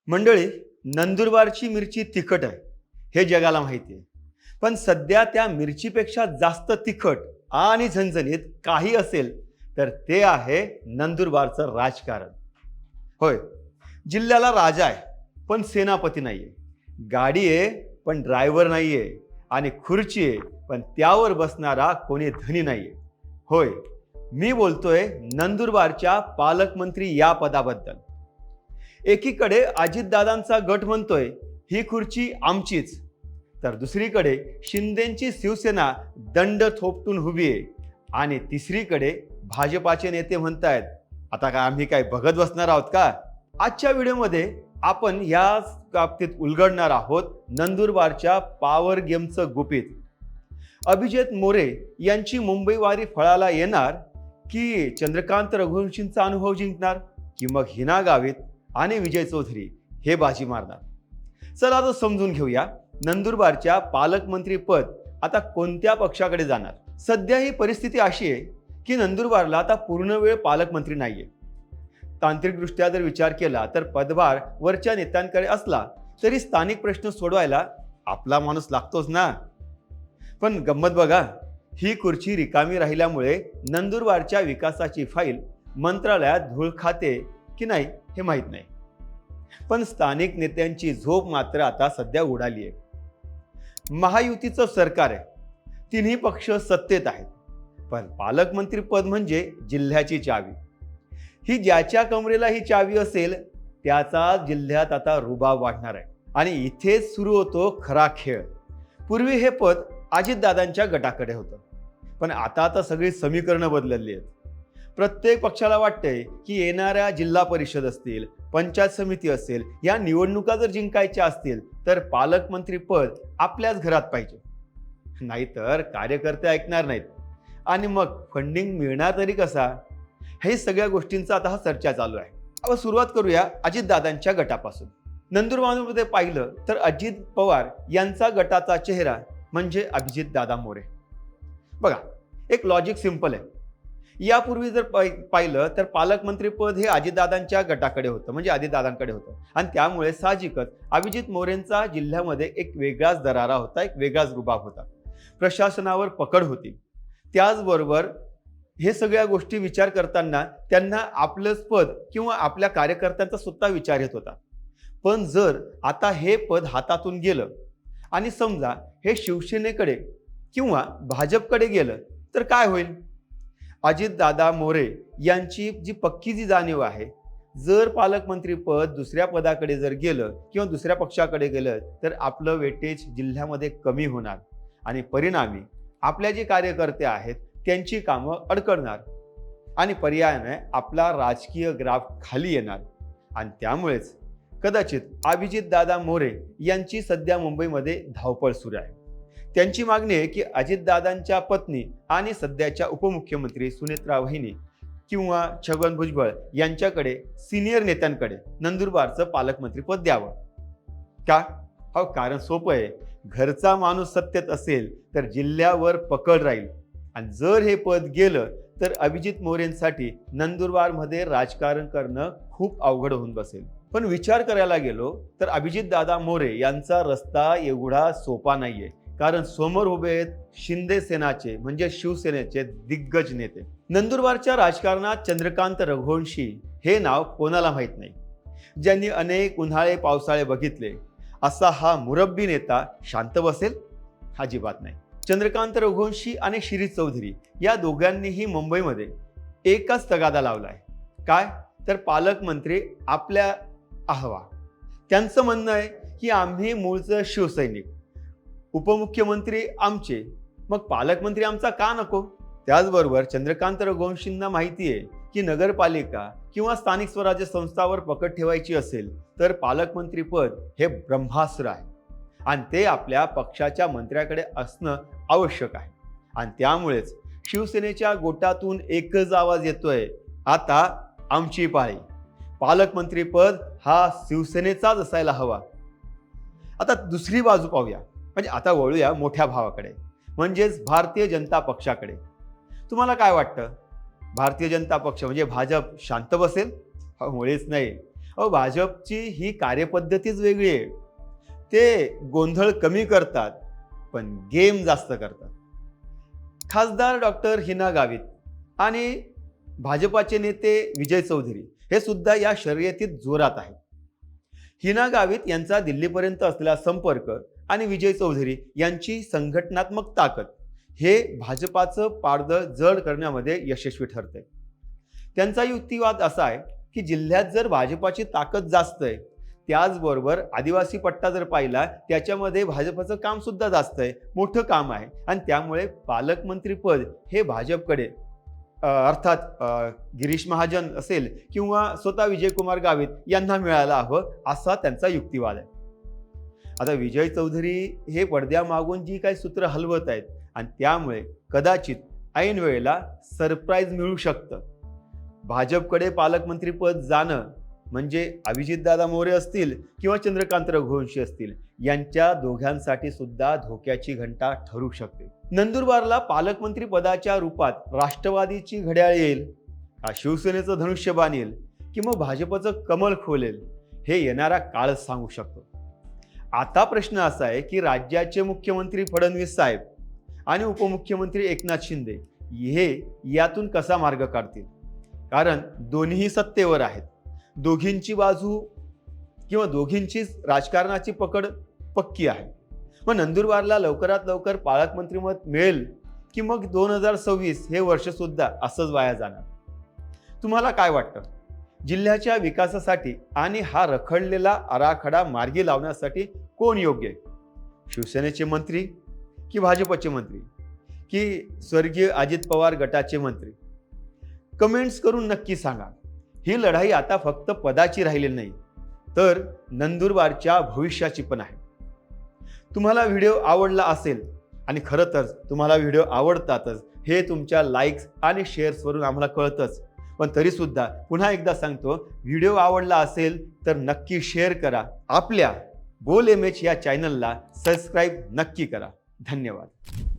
मंडळी, नंदुरबारची मिरची तिखट आहे हे जगाला माहिती आहे. पण सध्या त्या मिरचीपेक्षा जास्त तिखट आणि झणझणीत काही असेल तर ते आहे नंदुरबारचं राजकारण. होय, जिल्ह्याला राजा आहे पण सेनापती नाहीये. गाडी आहे पण ड्रायव्हर नाहीये. आणि खुर्ची आहे पण त्यावर बसणारा कोणी धनी नाहीये. होय, मी बोलतोय नंदुरबारच्या पालकमंत्री या पदाबद्दल. एकीकडे अजितदादांचा गट म्हणतोय ही खुर्ची आमचीच, तर दुसरीकडे शिंदेची शिवसेना दंड थोपटून उभी आहे. आणि तिसरीकडे भाजपाचे नेते म्हणतायत आता काय आम्ही काय बघत बसणार आहोत का. आजच्या व्हिडिओमध्ये आपण या बाबतीत उलगडणार आहोत नंदुरबारच्या पॉवर गेमचं गुपित. अभिजित मोरे यांची मुंबई वारी फळाला येणार की चंद्रकांत रघुवंशींचा अनुभव जिंकणार की मग हिना गावित आणि विजय चौधरी हे बाजी मारणार. चला आता समजून घेऊया नंदुरबारच्या पालकमंत्री पद आता कोणत्या पक्षाकडे जाणार. सध्या ही परिस्थिती अशी आहे की नंदुरबारला आता पूर्ण वेळ पालकमंत्री नाहीये. तांत्रिकदृष्ट्या जर विचार केला तर पदभार वरच्या नेत्यांकडे असला तरी स्थानिक प्रश्न सोडवायला आपला माणूस लागतोच ना. पण गंमत बघा, ही खुर्ची रिकामी राहिल्यामुळे नंदुरबारच्या विकासाची फाईल मंत्रालयात धूळ खाते की नाही हे माहीत नाही. पण स्थानिक नेत्यांची झोप मात्र आता सध्या उडाली आहे. महायुतीचं सरकार आहे, तिन्ही पक्ष सत्तेत आहेत, पण पालकमंत्री पद म्हणजे जिल्ह्याची चावी. ही ज्याच्या कमरेला ही चावी असेल त्याचा जिल्ह्यात आता रुबाब वाढणार आहे. आणि इथेच सुरू होतो खरा खेळ. पूर्वी हे पद अजितदादांच्या गटाकडे होतं, पण आता सगळी समीकरणं बदलली आहेत. प्रत्येक पक्षाला वाटतंय की येणाऱ्या जिल्हा परिषद असतील, पंचायत समिती असेल, या निवडणुका जर जिंकायच्या असतील तर पालकमंत्री पद आपल्याच घरात पाहिजे, नाहीतर कार्यकर्ते ऐकणार नाहीत. आणि मग फंडिंग मिळणार तरी कसा, हे सगळ्या गोष्टींचा आता हा चर्चा चालू आहे. आता सुरुवात करूया अजितदादांच्या गटापासून. नंदुरबारमध्ये पाहिलं तर अजित पवार यांचा गटाचा चेहरा म्हणजे अभिजितदादा मोरे. बघा, एक लॉजिक सिंपल आहे. यापूर्वी जर पाहिलं तर पालकमंत्री पद हे अजितदादांच्या गटाकडे होतं, म्हणजे अजितदादांकडे होतं. आणि त्यामुळे साहजिकच अभिजित मोरेंचा जिल्ह्यामध्ये एक वेगळाच दरारा होता, एक वेगळाच रुबाब होता. प्रशासनावर पकड होती. त्याचबरोबर हे सगळ्या गोष्टी विचार करताना त्यांना आपलंच पद किंवा आपल्या कार्यकर्त्यांचा सुद्धा विचार येत होता. पण जर आता हे पद हातातून गेलं आणि समजा हे शिवसेनेकडे किंवा भाजपकडे गेलं तर काय होईल. अजितदादा मोरे यांची जी पक्की जाणीव आहे, जर पालकमंत्री पद दुसऱ्या पदाकडे जर गेलं किंवा दुसऱ्या पक्षाकडे गेलं तर आपलं वेटेज जिल्ह्यामध्ये कमी होणार आणि परिणामी आपल्या जे कार्यकर्ते आहेत त्यांची कामं अडकडणार आणि पर्यायाने आपला राजकीय ग्राफ खाली येणार. आणि त्यामुळेच कदाचित अभिजितदादा मोरे यांची सध्या मुंबईमध्ये धावपळ सुरू आहे. त्यांची मागणी आहे की अजितदादांच्या पत्नी आणि सध्याच्या उपमुख्यमंत्री सुनेत्रा वहिनी किंवा छगन भुजबळ यांच्याकडे सिनियर नेत्यांकडे नंदुरबारचं पालकमंत्री पद द्यावं. का? हो, कारण सोपं आहे. घरचा माणूस सत्तेत असेल तर जिल्ह्यावर पकड राहील. आणि जर हे पद गेलं तर अभिजित मोरेंसाठी नंदुरबारमध्ये राजकारण करणं खूप अवघड होऊन बसेल. पण विचार करायला गेलो तर अभिजितदादा मोरे यांचा रस्ता एवढा सोपा नाहीये. कारण समोर उभे आहेत शिंदे सेनाचे म्हणजे शिवसेनेचे दिग्गज नेते. नंदुरबारच्या राजकारणात चंद्रकांत रघुवंशी हे नाव कोणाला माहीत नाही. ज्यांनी अनेक उन्हाळे पावसाळे बघितले असा हा मुरब्बी नेता शांत बसेल? अजिबात नाही. चंद्रकांत रघुवंशी आणि शिरीष चौधरी या दोघांनीही मुंबईमध्ये एकच तगादा लावलाय. काय तर पालकमंत्री आपल्या हवा. त्यांचं म्हणणं आहे की आम्ही मूळचं शिवसैनिक, उपमुख्यमंत्री आमचे, मग पालकमंत्री आमचा का नको. त्याचबरोबर चंद्रकांत रघुवंशींना माहिती आहे की नगरपालिका किंवा स्थानिक स्वराज्य संस्थावर पकड ठेवायची असेल तर पालकमंत्री पद हे ब्रह्मास्त्र आहे आणि ते आपल्या पक्षाच्या मंत्र्याकडे असणं आवश्यक आहे. आणि त्यामुळेच शिवसेनेच्या गोटातून एकच आवाज येतोय, आता आमची पाळी. पालकमंत्री पद हा शिवसेनेचाच असायला हवा. आता दुसरी बाजू पाहूया, म्हणजे आता वळूया मोठ्या भावाकडे, म्हणजेच भारतीय जनता पक्षाकडे. तुम्हाला काय वाटतं, भारतीय जनता पक्ष म्हणजे भाजप शांत बसेल? मुळेच नाही. भाजपची ही कार्यपद्धतीच वेगळी आहे. ते गोंधळ कमी करतात पण गेम जास्त करतात. खासदार डॉक्टर हिना गावित आणि भाजपाचे नेते विजय चौधरी हे सुद्धा या शर्यतीत जोरात आहेत. हिना गावित यांचा दिल्लीपर्यंत असलेला संपर्क आणि विजय चौधरी यांची संघटनात्मक ताकद हे भाजपाचं पारडं जड करण्यामध्ये यशस्वी ठरते. त्यांचा युक्तिवाद असा आहे की जिल्ह्यात जर भाजपाची ताकद जास्त आहे, त्याचबरोबर आदिवासी पट्टा जर पाहिला त्याच्यामध्ये भाजपचं काम सुद्धा जास्त आहे, मोठं काम आहे आणि त्यामुळे पालकमंत्रीपद हे भाजपकडे अर्थात गिरीश महाजन असेल किंवा स्वतः विजयकुमार गावित यांना मिळायला हवं असा त्यांचा युक्तिवाद आहे. आता विजय चौधरी हे पडद्यामागून जी काही सूत्र हलवत आहेत आणि त्यामुळे कदाचित ऐन वेळेला सरप्राईज मिळू शकतं. भाजपकडे पालकमंत्रीपद जाणं म्हणजे अभिजितदादा मोरे असतील किंवा चंद्रकांत रघुवंशी असतील यांच्या दोघांसाठी सुद्धा धोक्याची घंटा ठरू शकते. नंदुरबारला पालकमंत्री पदाच्या रूपात राष्ट्रवादीची घड्याळ येईल का शिवसेनेचं धनुष्यबाण येईल की मग भाजपचं कमळ खोलेल हे येणारा काळच सांगू शकतो. आता प्रश्न असा आहे की राज्याचे मुख्यमंत्री फडणवीस साहेब आणि उपमुख्यमंत्री एकनाथ शिंदे हे यातून कसा मार्ग काढतील, कारण दोन्हीही सत्तेवर आहेत. दोघींची बाजू किंवा दोघींचीच राजकारणाची पकड पक्की आहे. मग नंदुरबारला लवकरात लवकर पालकमंत्रीपद मिळेल की मग 2026 हे वर्ष सुद्धा असंच वाया जाणार? तुम्हाला काय वाटतं? जिल्ह्याच्या विकासासाठी आणि हा रखडलेला आराखडा मार्गी लावण्यासाठी कोण योग्य आहे? शिवसेनेचे मंत्री की भाजपचे मंत्री की स्वर्गीय अजित पवार गटाचे मंत्री? कमेंट्स करून नक्की सांगा. ही लढाई आता फक्त पदाची राहिलेली नाही, तर नंदुरबारच्या भविष्याची पण आहे. तुम्हाला व्हिडिओ आवडला असेल आणि खरं तर तुम्हाला व्हिडिओ आवडतातच हे तुमच्या लाईक्स आणि शेअर्सवरून आम्हाला कळतंच, पण तरीसुद्धा पुन्हा एकदा सांगतो, व्हिडिओ आवडला असेल तर नक्की शेअर करा. आपल्या बोल MH या चॅनलला सबस्क्राईब नक्की करा. धन्यवाद.